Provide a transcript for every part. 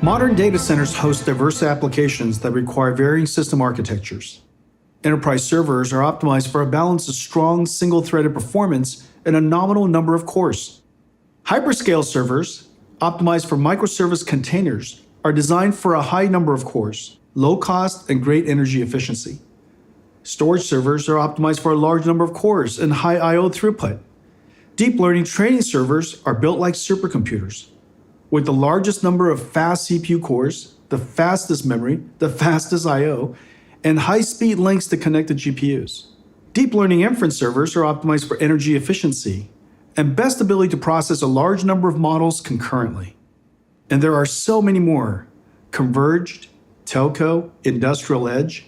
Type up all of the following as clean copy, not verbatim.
Modern data centers host diverse applications that require varying system architectures. Enterprise servers are optimized for a balance of strong single-threaded performance and a nominal number of cores. Hyperscale servers, optimized for microservice containers, are designed for a high number of cores, low cost, and great energy efficiency. Storage servers are optimized for a large number of cores and high I/O throughput. Deep learning training servers are built like supercomputers, with the largest number of fast CPU cores, the fastest memory, the fastest I/O, and high-speed links to connect to GPUs. Deep learning inference servers are optimized for energy efficiency and best ability to process a large number of models concurrently. And there are so many more: converged, telco, industrial edge.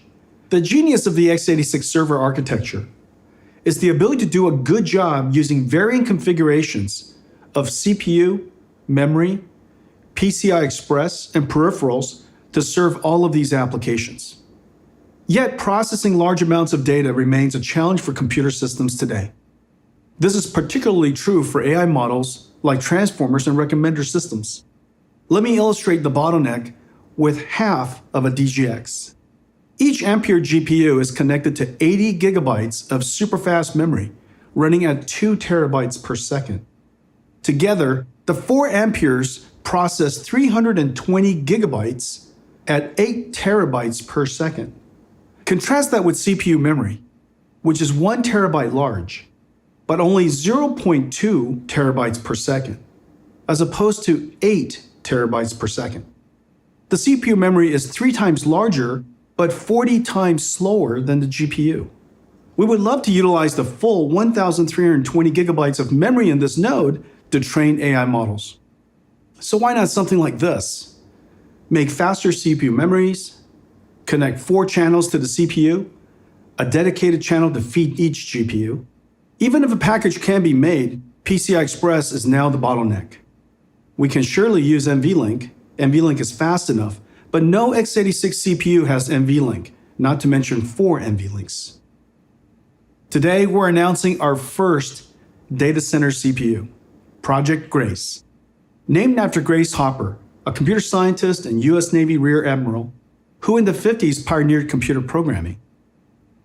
The genius of the x86 server architecture is the ability to do a good job using varying configurations of CPU, memory, PCI Express, and peripherals to serve all of these applications. Yet, processing large amounts of data remains a challenge for computer systems today. This is particularly true for AI models like transformers and recommender systems. Let me illustrate the bottleneck with half of a DGX. Each Ampere GPU is connected to 80 gigabytes of superfast memory running at 2 terabytes per second. Together, the 4 Amperes process 320 gigabytes at 8 terabytes per second. Contrast that with CPU memory, which is 1 terabyte large, but only 0.2 terabytes per second, as opposed to 8 terabytes per second. The CPU memory is 3 times larger, but 40 times slower than the GPU. We would love to utilize the full 1,320 gigabytes of memory in this node to train AI models. So why not something like this? Make faster CPU memories, connect 4 channels to the CPU, a dedicated channel to feed each GPU. Even if a package can be made, PCI Express is now the bottleneck. We can surely use NVLink. NVLink is fast enough, but no x86 CPU has NVLink, not to mention 4 NVLinks. Today, we're announcing our first data center CPU, Project Grace. Named after Grace Hopper, a computer scientist and US Navy Rear Admiral, who in the 50s pioneered computer programming.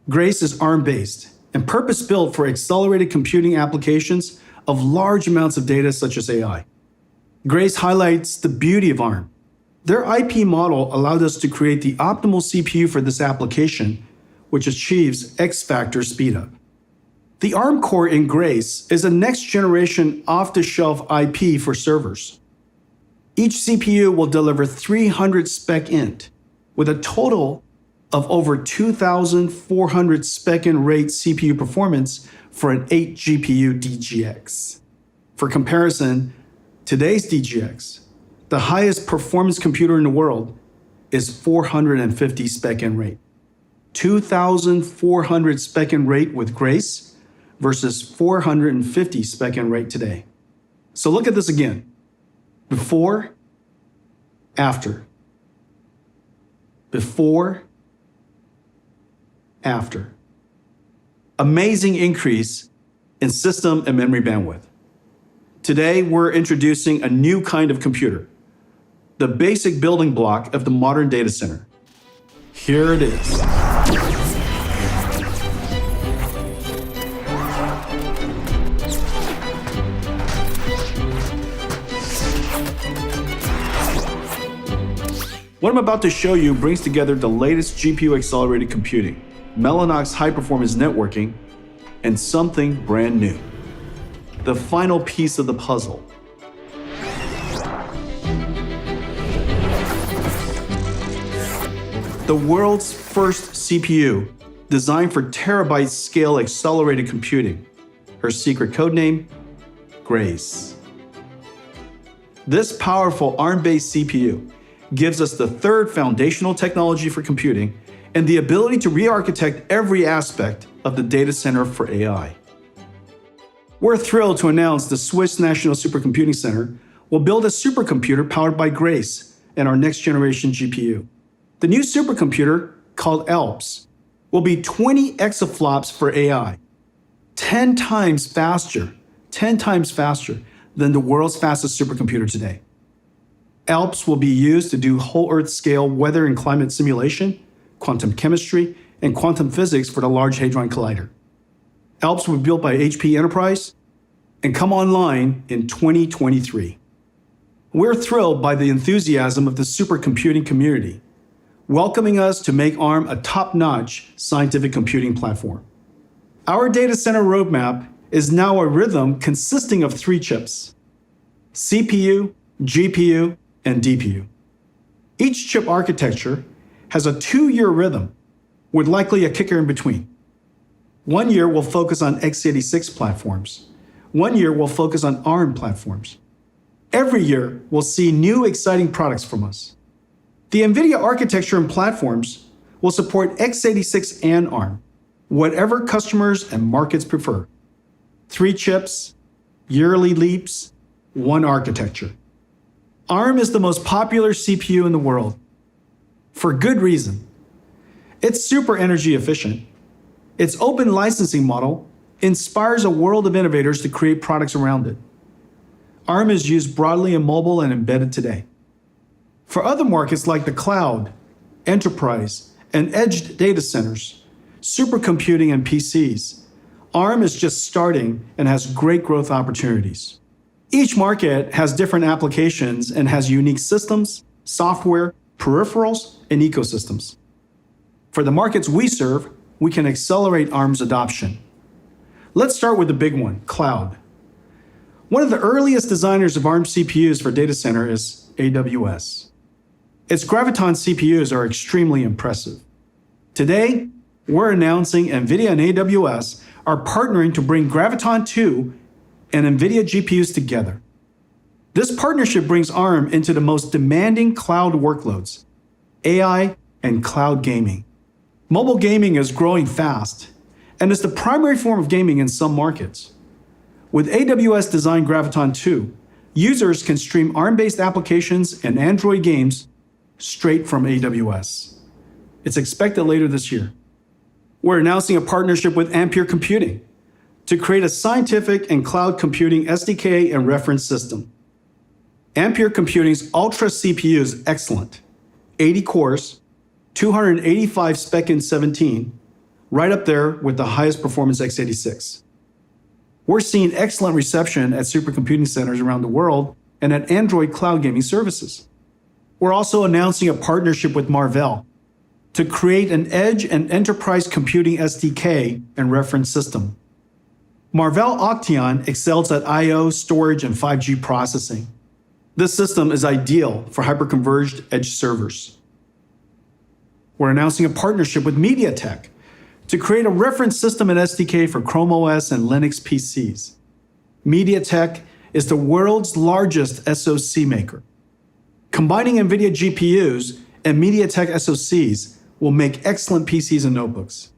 Grace is ARM-based and purpose-built for accelerated computing applications of large amounts of data such as AI. Grace highlights the beauty of ARM. Their IP model allowed us to create the optimal CPU for this application, which achieves X-factor speedup. The ARM core in Grace is a next-generation off-the-shelf IP for servers. Each CPU will deliver 300 spec-int, with a total of over 2,400 spec-int rate CPU performance for an 8 GPU DGX. For comparison, today's DGX, the highest performance computer in the world, is 450 spec-int rate. 2,400 spec-int rate with Grace versus 450 spec-int rate today. So look at this again. Before, after. Before, after. Amazing increase in system and memory bandwidth. Today, we're introducing a new kind of computer, the basic building block of the modern data center. Here it is. What I'm about to show you brings together the latest GPU-accelerated computing, Mellanox high-performance networking, and something brand new. The final piece of the puzzle. The world's first CPU, designed for terabyte-scale accelerated computing. Her secret codename, Grace. This powerful ARM-based CPU gives us the third foundational technology for computing and the ability to re-architect every aspect of the data center for AI. We're thrilled to announce the Swiss National Supercomputing Center will build a supercomputer powered by Grace and our next-generation GPU. The new supercomputer, called ALPS, will be 20 exaflops for AI, 10 times faster than the world's fastest supercomputer today. ALPS will be used to do whole Earth scale weather and climate simulation, quantum chemistry, and quantum physics for the Large Hadron Collider. ALPS will be built by HP Enterprise and come online in 2023. We're thrilled by the enthusiasm of the supercomputing community, welcoming us to make ARM a top-notch scientific computing platform. Our data center roadmap is now a rhythm consisting of 3 chips: CPU, GPU, and DPU. Each chip architecture has a 2-year rhythm, with likely a kicker in between. 1 year will focus on x86 platforms. 1 year will focus on ARM platforms. Every year, we'll see new exciting products from us. The NVIDIA architecture and platforms will support x86 and ARM, whatever customers and markets prefer. 3 chips, yearly leaps, 1 architecture. ARM is the most popular CPU in the world, for good reason. It's super energy efficient. Its open licensing model inspires a world of innovators to create products around it. ARM is used broadly in mobile and embedded today. For other markets like the cloud, enterprise, and edge data centers, supercomputing and PCs, ARM is just starting and has great growth opportunities. Each market has different applications and has unique systems, software, peripherals, and ecosystems. For the markets we serve, we can accelerate ARM's adoption. Let's start with the big one, cloud. One of the earliest designers of ARM CPUs for data center is AWS. Its Graviton CPUs are extremely impressive. Today, we're announcing NVIDIA and AWS are partnering to bring Graviton 2 and NVIDIA GPUs together. This partnership brings ARM into the most demanding cloud workloads, AI and cloud gaming. Mobile gaming is growing fast and is the primary form of gaming in some markets. With AWS-designed Graviton 2, users can stream ARM-based applications and Android games straight from AWS. It's expected later this year. We're announcing a partnership with Ampere Computing to create a scientific and cloud computing SDK and reference system. Ampere Computing's Ultra CPU is excellent. 80 cores, 285 spec-in 17, right up there with the highest performance x86. We're seeing excellent reception at supercomputing centers around the world and at Android cloud gaming services. We're also announcing a partnership with Marvell to create an edge and enterprise computing SDK and reference system. Marvell Octeon excels at I/O, storage, and 5G processing. This system is ideal for hyperconverged edge servers. We're announcing a partnership with MediaTek to create a reference system and SDK for Chrome OS and Linux PCs. MediaTek is the world's largest SoC maker. Combining NVIDIA GPUs and MediaTek SoCs will make excellent PCs and notebooks.